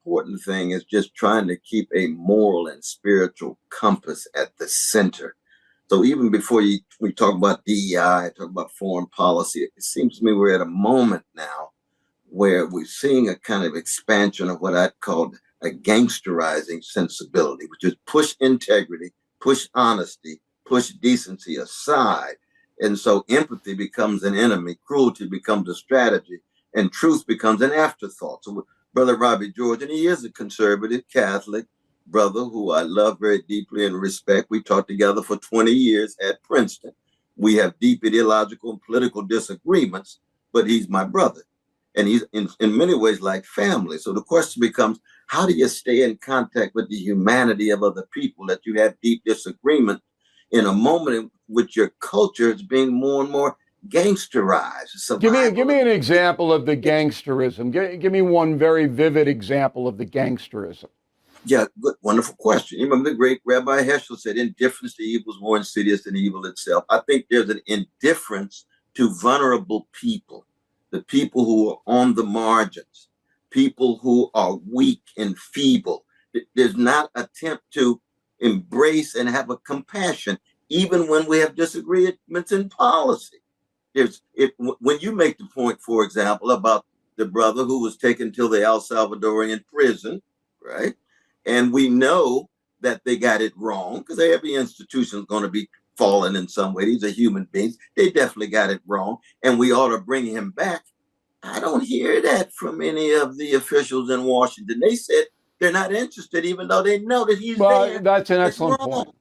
important thing is just trying to keep a moral and spiritual compass at the center. So even before we talk about DEI, talk about foreign policy, it seems to me we're at a moment now where we're seeing a kind of expansion of what I'd call a gangsterizing sensibility, which is push integrity, push honesty, push decency aside. And so empathy becomes an enemy, cruelty becomes a strategy, and truth becomes an afterthought. So Brother Robbie George, and he is a conservative Catholic brother who I love very deeply and respect. We taught together for 20 years at Princeton. We have deep ideological and political disagreements, but he's my brother. And he's in many ways like family. So the question becomes, how do you stay in contact with the humanity of other people that you have deep disagreement in a moment in which your culture is being more and more gangsterized? Give me an example of the gangsterism. Give me one very vivid example of the gangsterism. Yeah, good, wonderful question. You remember the great Rabbi Heschel said, indifference to evil is more insidious than evil itself. I think there's an indifference to vulnerable people, the people who are on the margins, people who are weak and feeble. There's not attempt to embrace and have a compassion, even when we have disagreements in policy. When you make the point, for example, about the brother who was taken to the El Salvadorian prison, right? And we know that they got it wrong because every institution is going to be fallen in some way. These are human beings. They definitely got it wrong. And we ought to bring him back. I don't hear that from any of the officials in Washington. They said they're not interested, even though they know that he's there. That's an excellent point.